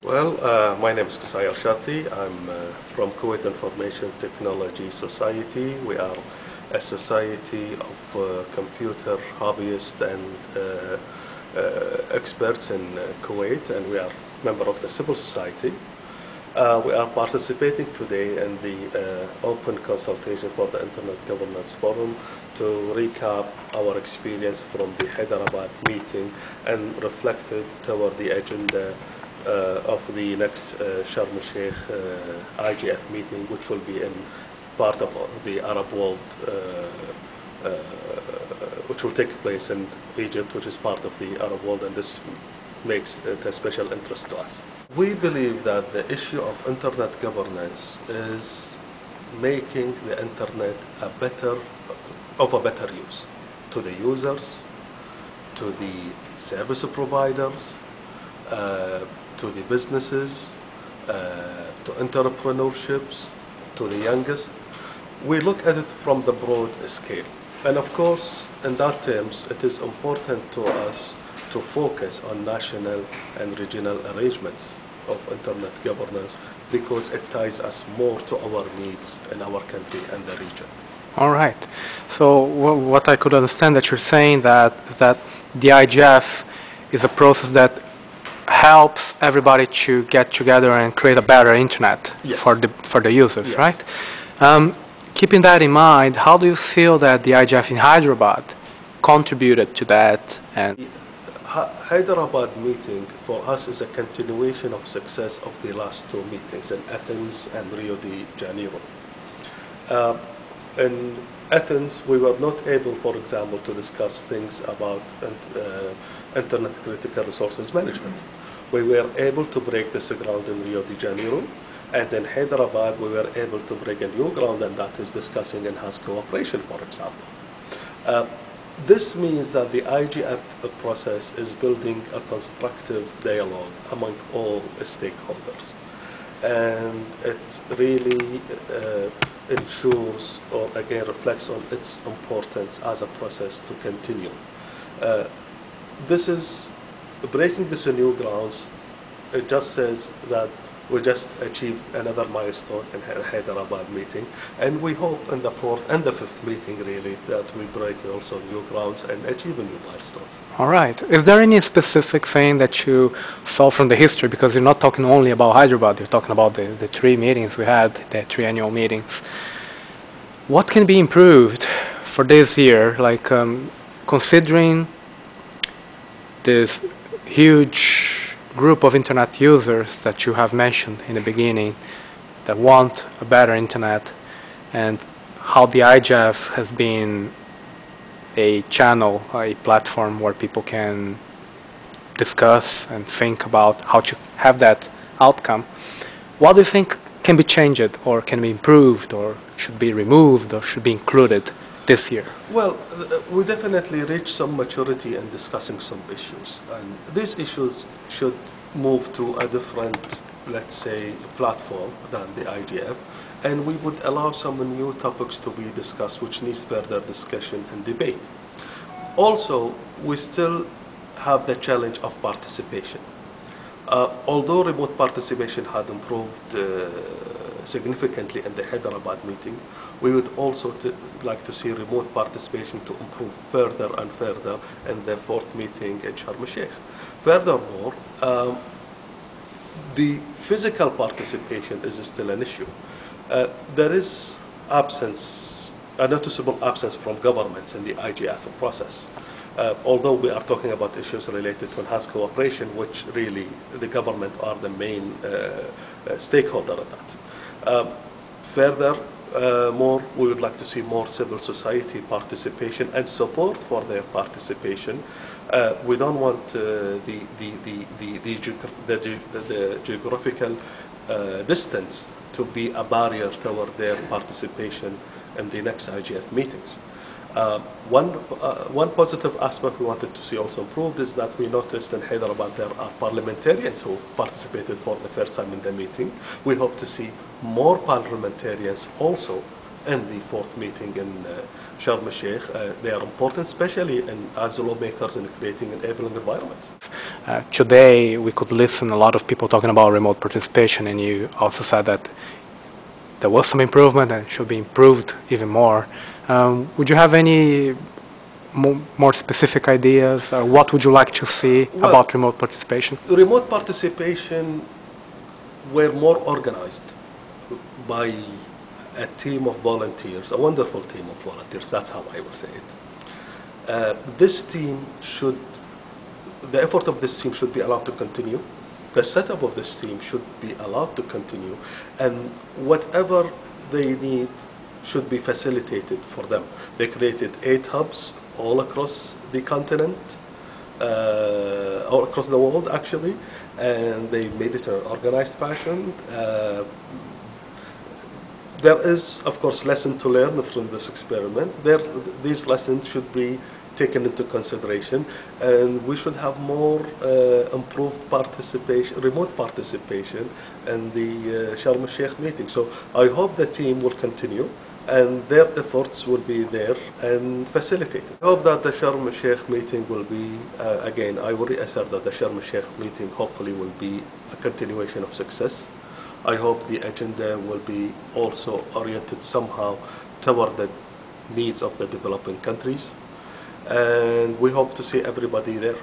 My name is Qusai AlShatti. I'm from Kuwait Information Technology Society. We are a society of computer hobbyists and experts in Kuwait, and we are member of the civil society. We are participating today in the open consultation for the Internet Governance Forum to recap our experience from the Hyderabad meeting and reflected toward the agenda of the next Sharm el-Sheikh IGF meeting, which will be in part of the Arab world, which will take place in Egypt, which is part of the Arab world, and this makes it a special interest to us. We believe that the issue of internet governance is making the internet a better use to the users, to the service providers, to the businesses, to entrepreneurships, to the youngest. We look at it from the broad scale. And of course, in that terms, it is important to us to focus on national and regional arrangements of internet governance because it ties us more to our needs in our country and the region. All right. So what I could understand that you're saying is that the IGF is a process that helps everybody to get together and create a better internet for the users, right? Keeping that in mind, how do you feel that the IGF in Hyderabad contributed to that? And the Hyderabad meeting for us is a continuation of success of the last two meetings in Athens and Rio de Janeiro. In Athens, we were not able, for example, to discuss things about internet critical resources management. We were able to break this ground in Rio de Janeiro, and in Hyderabad, we were able to break a new ground, and that is discussing enhanced cooperation, for example. This means that the IGF process is building a constructive dialogue among all stakeholders. And it really ensures, or again reflects on its importance as a process to continue. This is breaking this new grounds. It just says that we just achieved another milestone in Hyderabad meeting, and we hope in the fourth and the fifth meeting really that we break also new grounds and achieve new milestones. All right. Is there any specific thing that you saw from the history? Because you're not talking only about Hyderabad, you're talking about the three meetings we had, the three annual meetings. What can be improved for this year, like considering this huge group of internet users that you have mentioned in the beginning that want a better internet, and how the IGF has been a channel, a platform where people can discuss and think about how to have that outcome. What do you think can be changed or can be improved or should be removed or should be included this year? Well, we definitely reached some maturity in discussing some issues, and these issues should move to a different, let's say, platform than the IGF, and we would allow some new topics to be discussed which needs further discussion and debate. Also, we still have the challenge of participation. Although remote participation had improved significantly in the Hyderabad meeting, we would also like to see remote participation to improve further and further in the fourth meeting in Sharm el-Sheikh. Furthermore, the physical participation is still an issue. There is a noticeable absence from governments in the IGF process. Although we are talking about issues related to enhanced cooperation, which really the government are the main stakeholder in that. Furthermore, we would like to see more civil society participation and support for their participation. We don't want the geographical distance to be a barrier toward their participation in the next IGF meetings. One positive aspect we wanted to see also improved is that we noticed in Hyderabad there are parliamentarians who participated for the first time in the meeting. We hope to see more parliamentarians also and the fourth meeting in Sharm el-Sheikh. They are important, especially as lawmakers in creating enabling environments. Today, we could listen a lot of people talking about remote participation, and you also said that there was some improvement and should be improved even more. Would you have any more specific ideas? What would you like to see about remote participation? Remote participation were more organized by a team of volunteers, a wonderful team of volunteers. That's how I would say it. This team should, the effort of this team should be allowed to continue. The setup of this team should be allowed to continue, and whatever they need should be facilitated for them. They created 8 hubs all across the continent, all across the world actually, and they made it in an organized fashion. There is, of course, lesson to learn from this experiment. These lessons should be taken into consideration, and we should have more improved participation, remote participation in the Sharm el-Sheikh meeting. So I hope the team will continue and their efforts will be there and facilitated. I hope that the Sharm el-Sheikh meeting will be, again, I will reassert that the Sharm el-Sheikh meeting hopefully will be a continuation of success. I hope the agenda will be also oriented somehow toward the needs of the developing countries. And we hope to see everybody there.